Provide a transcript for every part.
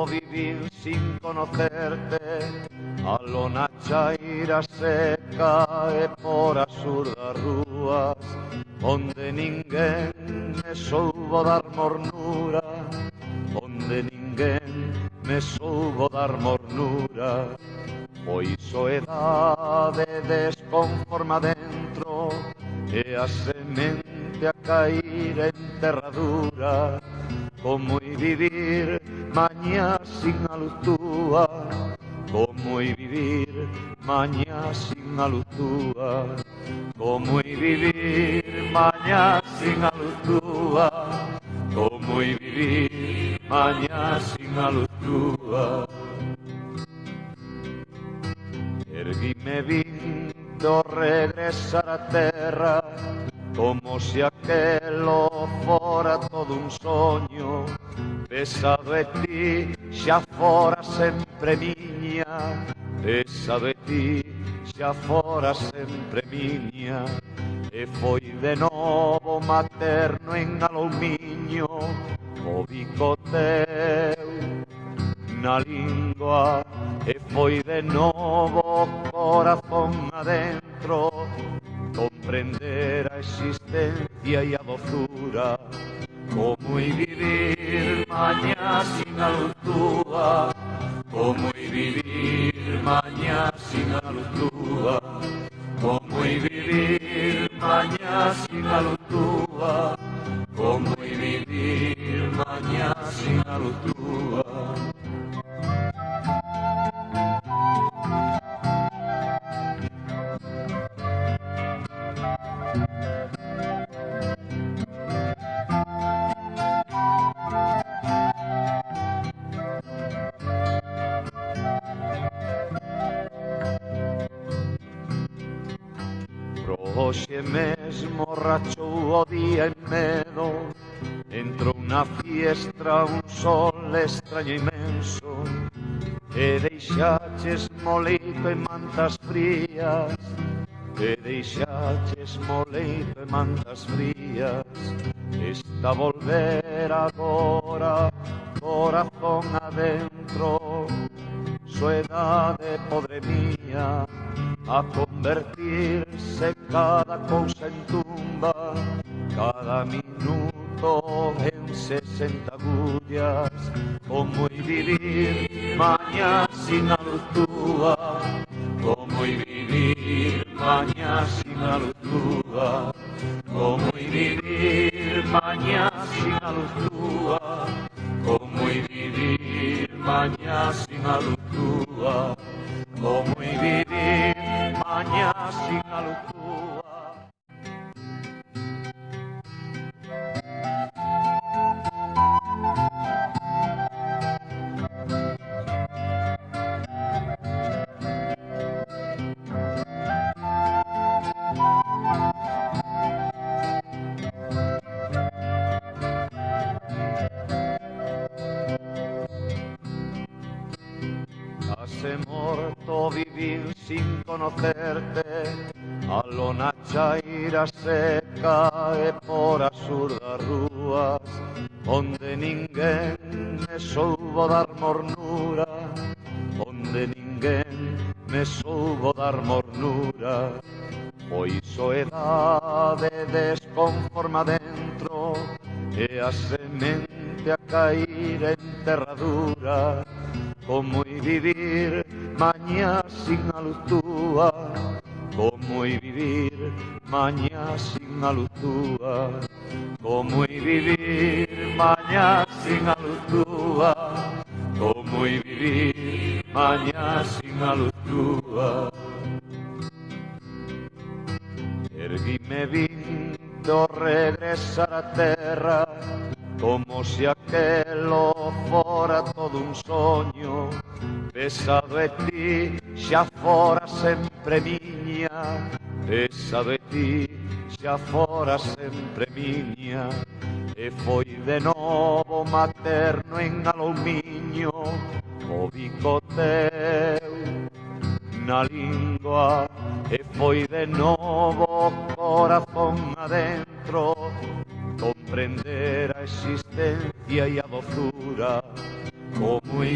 morto vivir sin conocerte, a lona chaira seca e por as surdas rúas, onde ninguén me soubo dar mornura, onde ninguén me soubo dar mornura. Foi soedade desconforma dentro e a semente a cair en terradura. Como i vivir mañá sin a luz túa, como i vivir mañá sin a luz túa, como i vivir mañá sin a luz túa, como i vivir mañá sin a luz túa. Erguime vindo regresar a terra, como se aquelo fora todo un soño, pesado de ti xa fora sempre miña, pesado de ti xa fora sempre miña, e foi de novo materno en aloumiño, o bico teu na lingua, e foi de novo corazón adentro, comprender a existencia e a dozura. Como i vivir mañá sin a luz túa, como i vivir mañá sin a luz túa, como i vivir mañá sin a luz túa, como i vivir mañá sin a luz túa. Hoxe mesmo rachou o día en medo, entrou na fiestra un sol extraño inmenso, e deixaches moleito e mantas frías, e deixaches moleito e mantas frías. Está a volver agora, corazón adentro, soedade podre mía, a convertirse cada cousa en tumba, cada minuto en 60 agullas. Como i vivir mañá sin a luz túa, como i vivir mañá sin a luz túa, como i vivir mañá sin a luz túa, como i vivir mañá sin a luz túa, como i vivir mañá sin a luz túa. Hace morto vivir sin conocerte, a lona chaira seca e por as surdas rúas, onde ninguén me soubo dar mornura, onde ninguén me soubo dar mornura. Foi soedade desconforma dentro e a semente a cair en terradura. Como i vivir mañá sin a luz túa, como i vivir mañá sin a luz túa, como i vivir mañá sin a luz túa, como i vivir mañá sin a luz túa. Erguime vindo regresar a terra, como se aquelo fora todo un soño, pesado de ti xa fora sempre miña, pesado de ti xa fora sempre miña, e foi de novo materno en aloumiño, o bico teu na lingua, e foi de novo corazón adentro, comprender a existencia e a dozura. Como i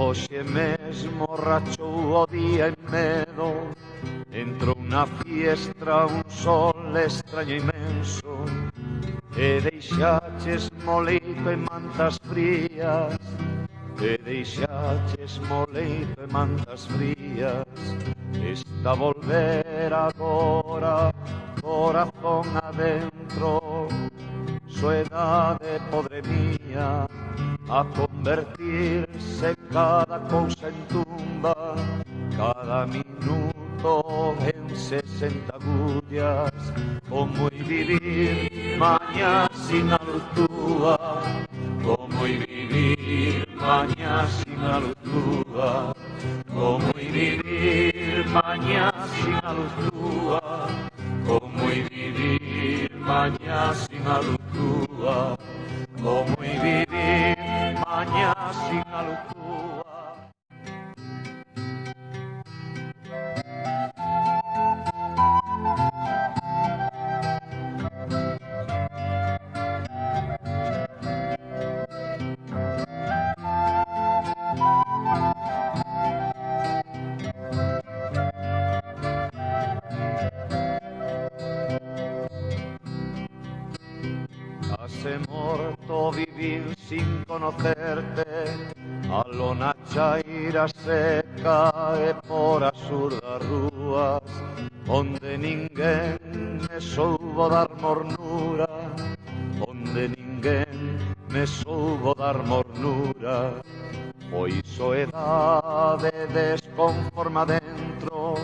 hoxe mesmo rachou o día en medo, entrou na fiestra un sol extraño inmenso, e deixaches moleito en mantas frías, e deixaches moleito en mantas frías. Está a volver agora, corazón adentro, soedade podre mía, a convertirse cada cousa en tumba, cada minuto en 60 agullas. Como i vivir mañá sin a luz túa, como i vivir mañá sin a luz túa, como i vivir mañá sin a luz túa, como i vivir mañá sin a luz túa, como i vivir mañá sin a luz túa. Hase morto vivir sin conocerte, a lona chaira seca e por as surdas rúas, onde ninguén me soubo dar mornura, onde ninguén me soubo dar mornura. Foi soedade desconforma dentro,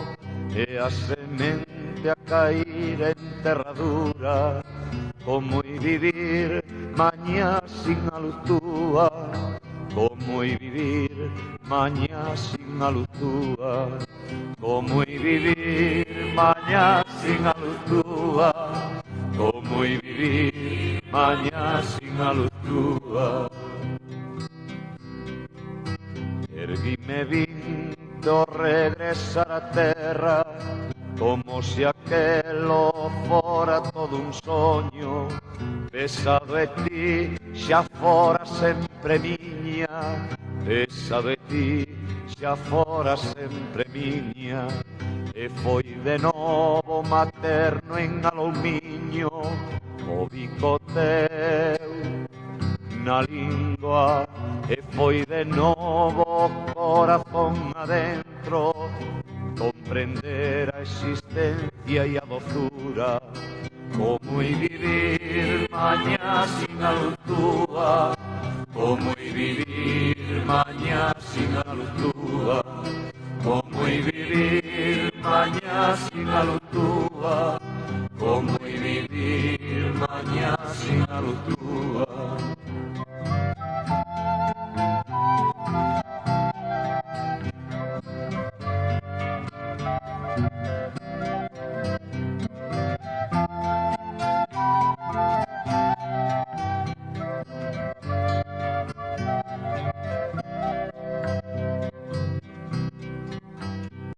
e a semente a cair en terradura. Como i vivir mañá sin a luz túa, como i vivir mañá sin a luz túa, como i vivir mañá sin a luz túa, como i vivir mañá sin a luz túa. Erguime vindo regresar a terra, como se aquelo fora todo un soño, pesado e ti xa fora sempre miña, pesado e ti xa fora sempre miña, e foi de novo materno en alumiño, o bico teu na lingua, e foi de novo corazón adentro, comprender a existencia e a dozura. Como i vivir mañá sin a luz túa, como i vivir mañá sin a luz túa, como i vivir mañá sin a luz túa, como i vivir mañá sin a luz túa.